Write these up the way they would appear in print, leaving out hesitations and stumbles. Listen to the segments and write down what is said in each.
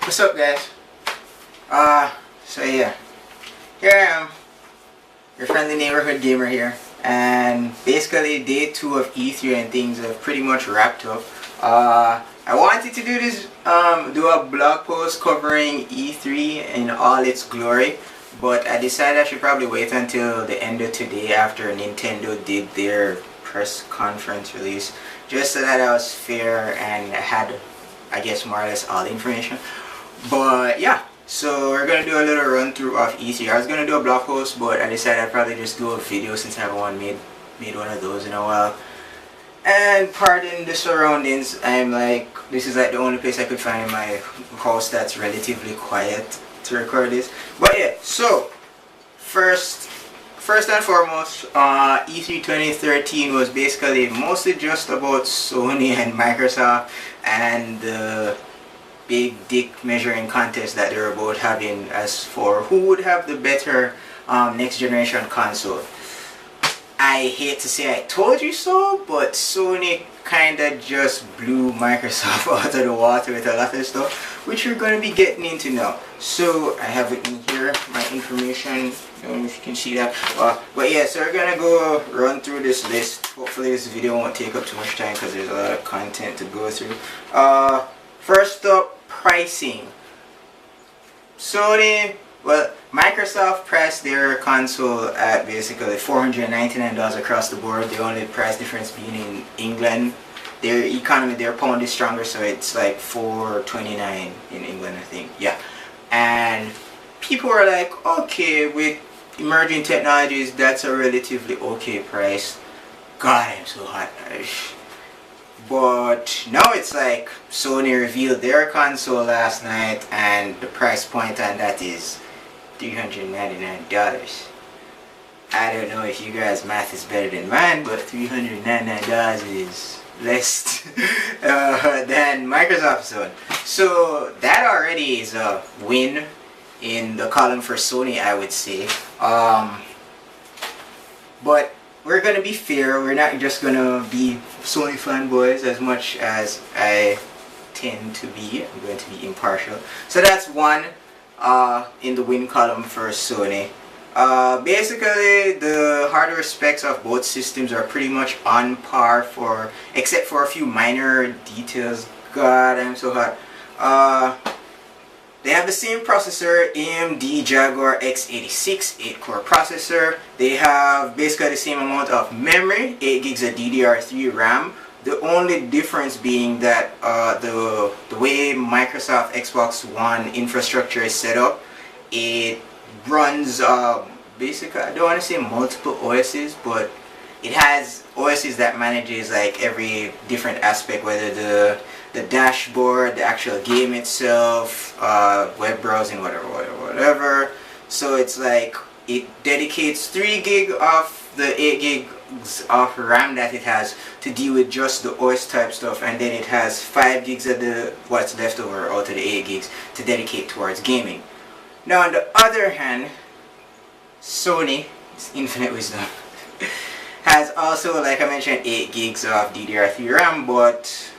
What's up, guys? So here I am, your friendly neighborhood gamer here, and basically day 2 of E3 and things have pretty much wrapped up. I wanted to do this, do a blog post covering E3 in all its glory, but I decided I should probably wait until the end of today after Nintendo did their press conference release, just so that I was fair and had, I guess, more or less all the information. But yeah, so we're gonna do a little run through of E3. I was gonna do a blog post, but I decided I'd probably just do a video since I haven't made one of those in a while. And pardon the surroundings, I'm like, this is like the only place I could find in my house that's relatively quiet to record this. But yeah, so first and foremost, E3 2013 was basically mostly just about Sony and Microsoft and the big dick measuring contest that they're about having as for who would have the better next generation console. I hate to say I told you so, but Sony kinda just blew Microsoft out of the water with a lot of stuff, which we're gonna be getting into now. So I have it in here, my information. I don't know if you can see that. But yeah, so we're gonna go run through this list. Hopefully this video won't take up too much time because there's a lot of content to go through. First up, pricing. Sony, well, Microsoft priced their console at basically $499 across the board. The only price difference being in England. Their economy, their pound is stronger, so it's like $4.29 in England, I think. Yeah, and people were like, okay, with emerging technologies, that's a relatively okay price. God, I'm so hot. But now it's like Sony revealed their console last night and the price point on that is $399. I don't know if you guys' math is better than mine, but $399 is less than Microsoft's one. So that already is a win in the column for Sony, I would say. But we're gonna be fair, we're not just gonna be Sony fanboys as much as I tend to be. I'm going to be impartial. So that's one in the win column for Sony. Basically the hardware specs of both systems are pretty much on par except for a few minor details. God, I'm so hot. They have the same processor, AMD Jaguar X86 8-core processor. They have basically the same amount of memory, 8 gigs of DDR3 RAM. The only difference being that the way Microsoft Xbox One infrastructure is set up, it runs basically, I don't want to say multiple OSs, but it has OSs that manages like every different aspect, whether the dashboard, the actual game itself, web browsing, whatever. So it's like it dedicates 3 gig of the 8 gigs of RAM that it has to deal with just the OS type stuff, and then it has 5 gigs of the what's left over out of the 8 gigs to dedicate towards gaming. Now on the other hand, Sony, it's infinite wisdom, has also, like I mentioned, 8 gigs of DDR3 RAM, but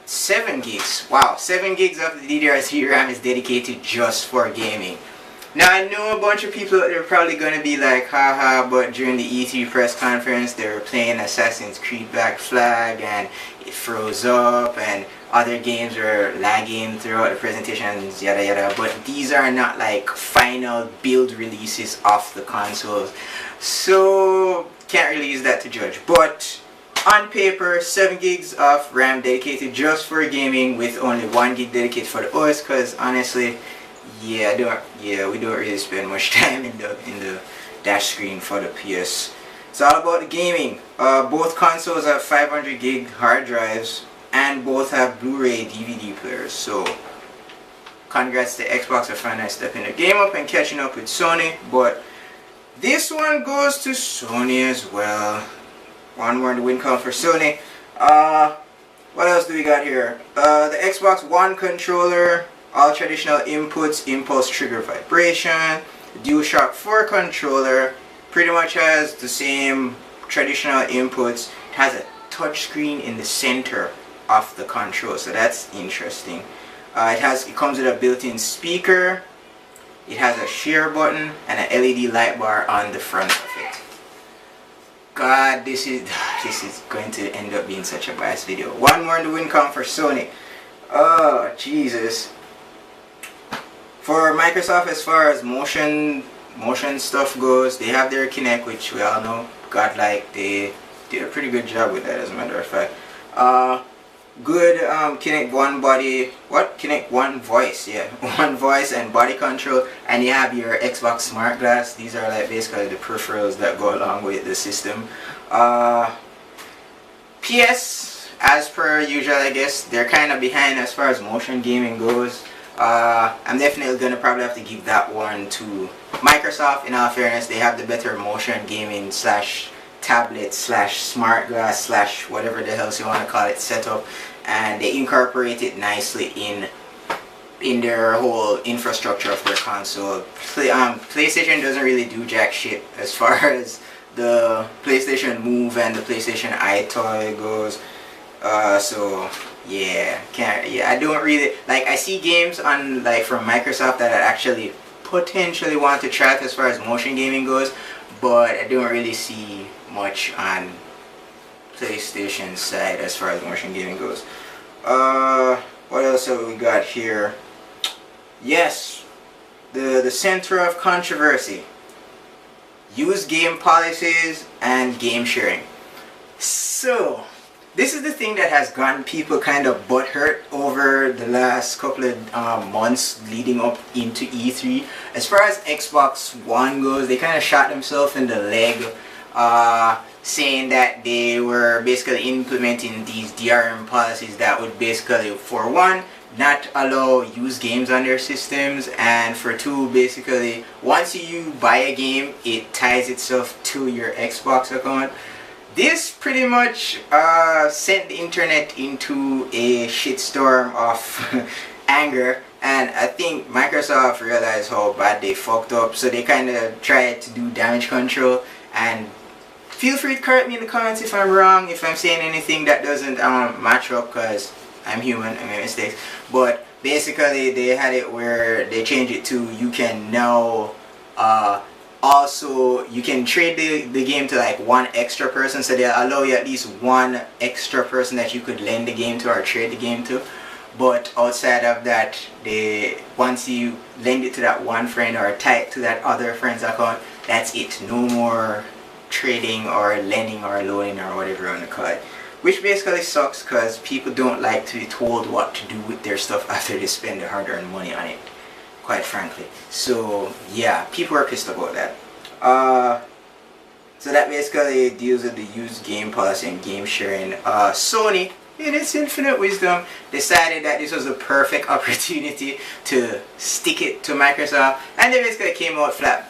7 gigs. Wow, 7 gigs of the DDR3 RAM is dedicated just for gaming. Now I know a bunch of people are probably going to be like, haha, but during the E3 press conference they were playing Assassin's Creed Black Flag and it froze up and other games were lagging throughout the presentations, yada yada, but these are not like final build releases of the consoles, so can't really use that to judge. But on paper, 7 gigs of RAM dedicated just for gaming with only 1 gig dedicated for the OS, because honestly, we don't really spend much time in the dash screen for the PS. It's all about the gaming. Both consoles have 500 gig hard drives and both have Blu-ray DVD players, so congrats to Xbox for finally stepping the game up and catching up with Sony. But this one goes to Sony as well. One more in the win column for Sony. What else do we got here? The Xbox One controller, all traditional inputs, impulse trigger vibration. The DualShock 4 controller pretty much has the same traditional inputs. It has a touchscreen in the center of the control, so that's interesting. It comes with a built-in speaker. It has a share button and an LED light bar on the front of it. God, this is going to end up being such a biased video. One more in the win count for Sony. Oh Jesus. For Microsoft, as far as motion stuff goes, they have their Kinect, which we all know, godlike. They did a pretty good job with that, as a matter of fact. Good Kinect One body, Kinect One voice, yeah, one voice and body control, and you have your Xbox Smart Glass. These are like basically the peripherals that go along with the system. PS, as per usual, I guess they're kind of behind as far as motion gaming goes. I'm definitely gonna probably have to give that one to Microsoft. In all fairness, they have the better motion gaming slash tablet slash smart glass slash whatever the hell you want to call it setup, and they incorporate it nicely in their whole infrastructure of their console. PlayStation doesn't really do jack shit as far as the PlayStation Move and the PlayStation iToy goes. So yeah, I don't really like. I see games on like from Microsoft that I actually potentially want to try as far as motion gaming goes, but I don't really see much on PlayStation side as far as motion gaming goes. What else have we got here? Yes, the center of controversy: use game policies and game sharing. So this is the thing that has gotten people kind of butthurt over the last couple of months leading up into E3. As far as Xbox One goes, they kind of shot themselves in the leg, saying that they were basically implementing these DRM policies that would basically, for one, not allow use games on their systems, and for two, basically, once you buy a game, it ties itself to your Xbox account. This pretty much sent the internet into a shitstorm of anger, and I think Microsoft realized how bad they fucked up, so they kind of tried to do damage control. And feel free to correct me in the comments if I'm wrong, if I'm saying anything that doesn't match up, because I'm human, I make mistakes. But basically they had it where they changed it to you can now also you can trade the game to like one extra person, so they allow you at least one extra person that you could lend the game to or trade the game to. But outside of that, once you lend it to that one friend or tie it to that other friend's account, that's it. No more trading or lending or loaning or whatever you want to call it. Which basically sucks, because people don't like to be told what to do with their stuff after they spend their hard-earned money on it, quite frankly. So yeah, people are pissed about that. So that basically deals with the used game policy and game sharing. Sony, in its infinite wisdom, decided that this was a perfect opportunity to stick it to Microsoft, and they basically came out flat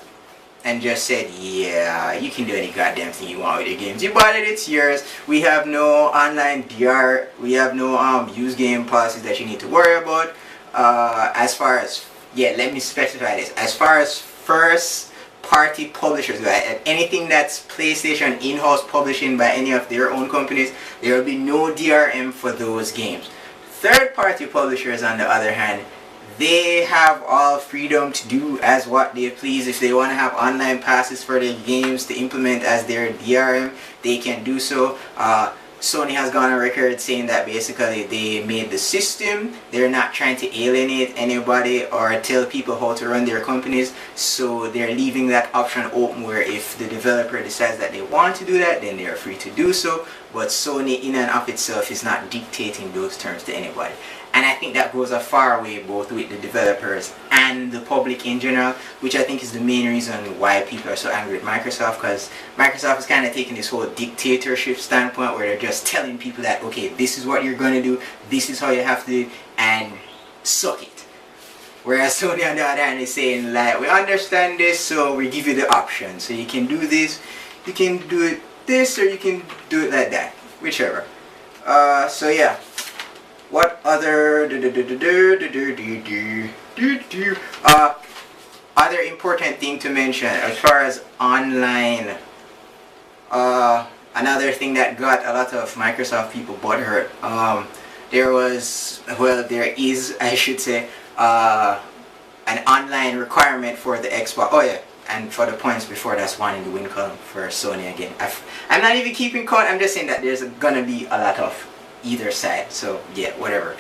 and just said, yeah, you can do any goddamn thing you want with your games. You bought it, it's yours. We have no online DR, we have no used game policies that you need to worry about. As far as, yeah, let me specify this. As far as first party publishers go, anything that's PlayStation in-house publishing by any of their own companies, there will be no DRM for those games. Third party publishers, on the other hand, they have all freedom to do as what they please. If they want to have online passes for their games to implement as their DRM, they can do so. Sony has gone on record saying that basically they made the system. They're not trying to alienate anybody or tell people how to run their companies. So they're leaving that option open where if the developer decides that they want to do that, then they are free to do so. But Sony in and of itself is not dictating those terms to anybody. And I think that goes a far way both with the developers and the public in general, which I think is the main reason why people are so angry with Microsoft, because Microsoft is kind of taking this whole dictatorship standpoint where they're just telling people that, okay, this is what you're going to do, this is how you have to do it, and suck it. Whereas Sony on the other hand is saying, like, we understand this, so we give you the option. So you can do this, you can do it this, or you can do it like that, whichever. So yeah. What other other important thing to mention as far as online? Another thing that got a lot of Microsoft people butthurt. there was, well, there is, I should say, an online requirement for the Xbox. Oh yeah, and for the points before, that's one in the win column for Sony again. I'm not even keeping count. I'm just saying that there's gonna be a lot of either side. So yeah, whatever.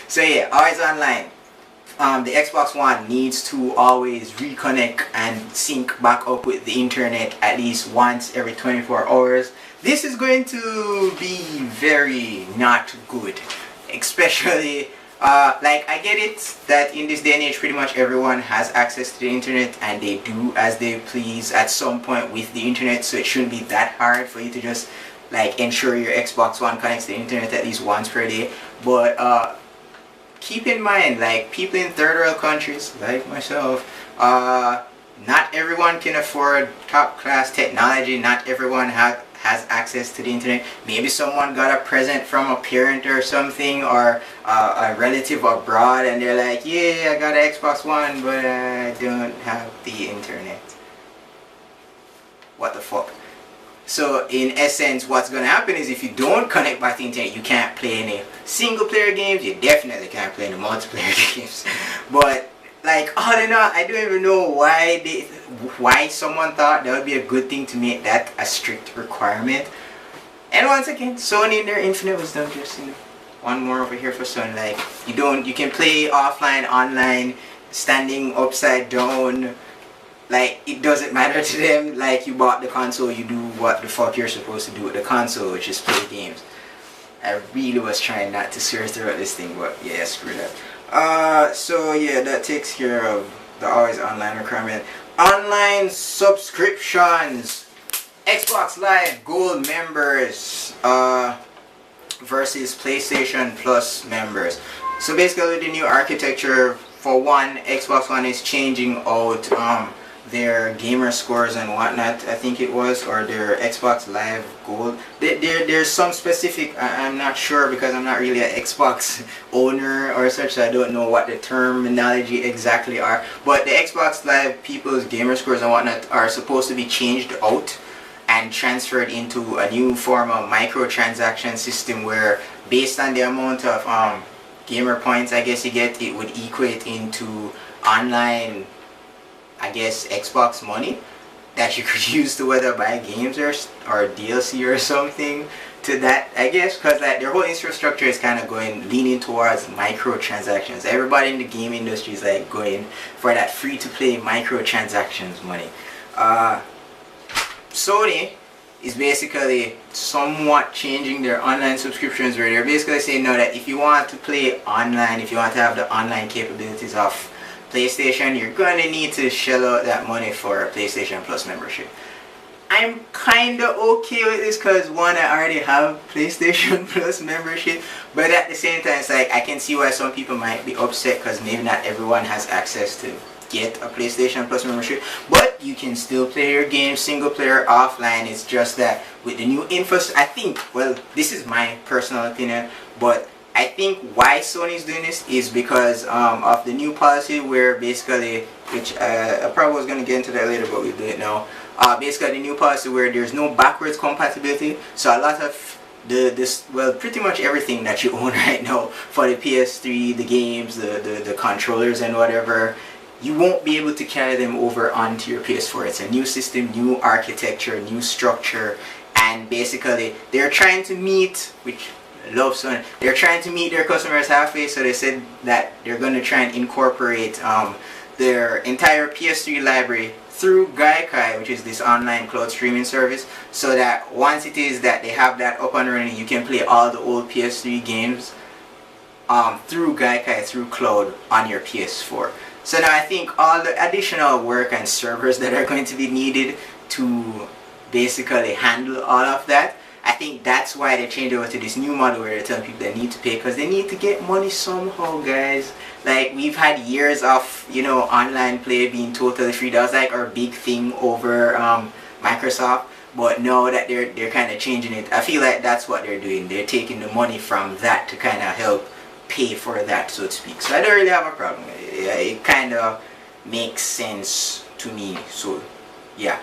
So yeah, always online. The Xbox One needs to always reconnect and sync back up with the internet at least once every 24 hours. This is going to be very not good, especially like, I get it that in this day and age pretty much everyone has access to the internet and they do as they please at some point with the internet, so it shouldn't be that hard for you to just like ensure your Xbox One connects to the internet at least once per day. But keep in mind, like, people in third world countries like myself, not everyone can afford top class technology. Not everyone has access to the internet. Maybe someone got a present from a parent or something, or a relative abroad, and they're like, yeah, I got an Xbox One, but I don't have the internet. What the fuck? So in essence, what's going to happen is, if you don't connect back to the internet, you can't play any single player games. You definitely can't play any multiplayer games. But like, all in all, I don't even know why someone thought that would be a good thing to make that a strict requirement. And once again, Sony in their infinite wisdom, just, you know, one more over here for Sony. Like, you can play offline, online, standing upside down. Like, it doesn't matter to them. Like, you bought the console, you do what the fuck you're supposed to do with the console, which is play games. I really was trying not to swear throughout this thing, but yeah, screw that. So yeah, that takes care of the always online requirement. Online subscriptions. Xbox Live Gold members versus PlayStation Plus members. So basically, the new architecture, for one, Xbox One is changing out their gamer scores and whatnot, I think it was, or their Xbox Live Gold. There's some specific, I'm not sure because I'm not really an Xbox owner or such, so I don't know what the terminology exactly are. But the Xbox Live people's gamer scores and whatnot are supposed to be changed out and transferred into a new form of microtransaction system, where based on the amount of gamer points, I guess, you get, it would equate into online, I guess, Xbox money that you could use to whether buy games or DLC or something to that, I guess, because like their whole infrastructure is kind of leaning towards microtransactions. Everybody in the game industry is like going for that free-to-play microtransactions money. Sony is basically somewhat changing their online subscriptions, where they're basically saying now that if you want to play online, if you want to have the online capabilities of PlayStation, you're gonna need to shell out that money for a PlayStation Plus membership. I'm kinda okay with this because, one, I already have PlayStation Plus membership, but at the same time, it's like I can see why some people might be upset because maybe not everyone has access to get a PlayStation Plus membership. But you can still play your games single player offline. It's just that with the new infrastructure, I think, well, this is my personal opinion, but I think why Sony is doing this is because of the new policy, where basically, which I probably was going to get into that later, but we'll do it now. Basically, the new policy where there's no backwards compatibility. So a lot of well, pretty much everything that you own right now for the PS3, the games, the controllers and whatever, you won't be able to carry them over onto your PS4. It's a new system, new architecture, new structure, and basically they're trying to meet, which love Sony, they're trying to meet their customers halfway. So they said that they're going to try and incorporate their entire PS3 library through Gaikai, which is this online cloud streaming service, so that once it is that they have that up and running, you can play all the old PS3 games through Gaikai, through cloud on your PS4. So now I think all the additional work and servers that are going to be needed to basically handle all of that, I think that's why they changed over to this new model where they're telling people they need to pay, because they need to get money somehow, guys. Like, we've had years of, you know, online play being totally free. That was like our big thing over Microsoft. But now that they're kind of changing it, I feel like that's what they're doing. They're taking the money from that to kind of help pay for that, so to speak. So I don't really have a problem with it. It kind of makes sense to me. So yeah.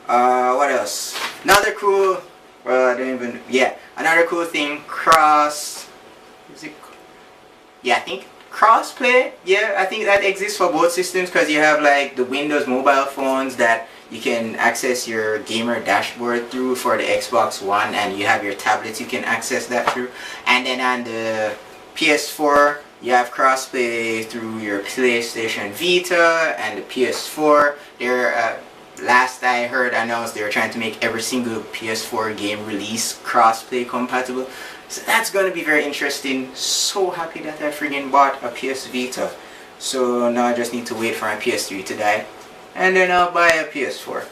What else? Another cool, well, I don't even, yeah, another cool thing, cross is it? Yeah, I think crossplay. Yeah, I think that exists for both systems because you have like the Windows mobile phones that you can access your gamer dashboard through for the Xbox One, and you have your tablets you can access that through. And then on the PS4, you have crossplay through your PlayStation Vita and the PS4. Last I heard announced they were trying to make every single PS4 game release crossplay compatible. So that's going to be very interesting. So happy that I friggin' bought a PS Vita. So now I just need to wait for my PS3 to die, and then I'll buy a PS4.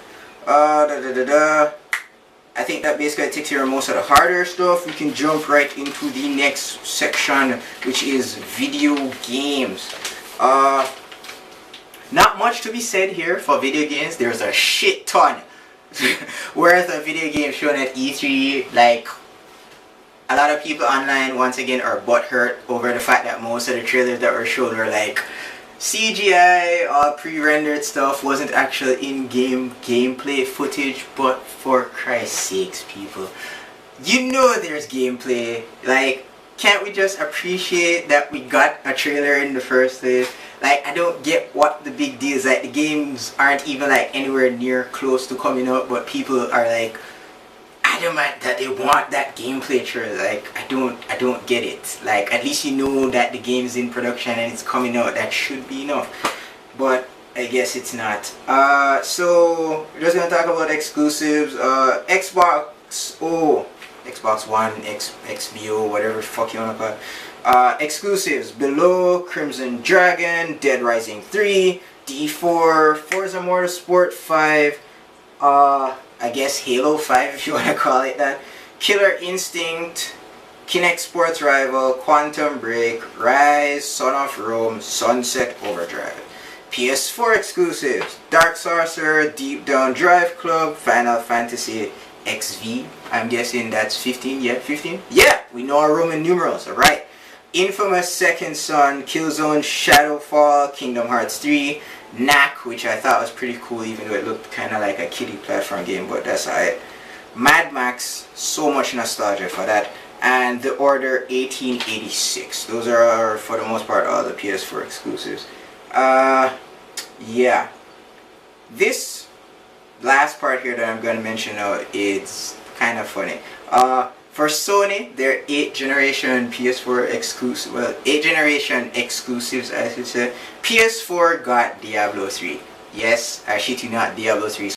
I think that basically takes care of most of the harder stuff. We can jump right into the next section, which is video games. Not much to be said here for video games. There's a shit ton worth of video games shown at E3. Like, a lot of people online once again are butthurt over the fact that most of the trailers that were shown were like CGI or pre-rendered stuff, wasn't actual in-game gameplay footage. But for Christ's sakes, people, you know there's gameplay. Like, can't we just appreciate that we got a trailer in the first place? Like, I don't get what the big deal is. Like, the games aren't even like anywhere near close to coming out, but people are like adamant that they want that gameplay trailer. Like, I don't get it. Like, at least you know that the game's in production and it's coming out. That should be enough. But I guess it's not. So we're just gonna talk about exclusives. Xbox One, XBO, whatever the fuck you wanna call it. Exclusives below: Crimson Dragon, Dead Rising 3, D4, Forza Motorsport 5, I guess Halo 5 if you want to call it that, Killer Instinct, Kinect Sports Rival, Quantum Break, Rise, Son of Rome, Sunset Overdrive. PS4 exclusives: Dark Sorcerer, Deep Down Drive Club, Final Fantasy XV, I'm guessing that's 15, yeah, 15? Yeah, we know our Roman numerals, alright. Infamous Second Son, Killzone Shadowfall, Kingdom Hearts 3, Knack, which I thought was pretty cool even though it looked kind of like a kiddie platform game, but that's alright. Mad Max, so much nostalgia for that. And The Order 1886. Those are, for the most part, all the PS4 exclusives. Yeah. This last part here that I'm going to mention now is kind of funny. For Sony, their 8th generation PS4 exclusive, well, 8th generation exclusives, I should say. PS4 got Diablo 3. Yes, I shit you not, Diablo 3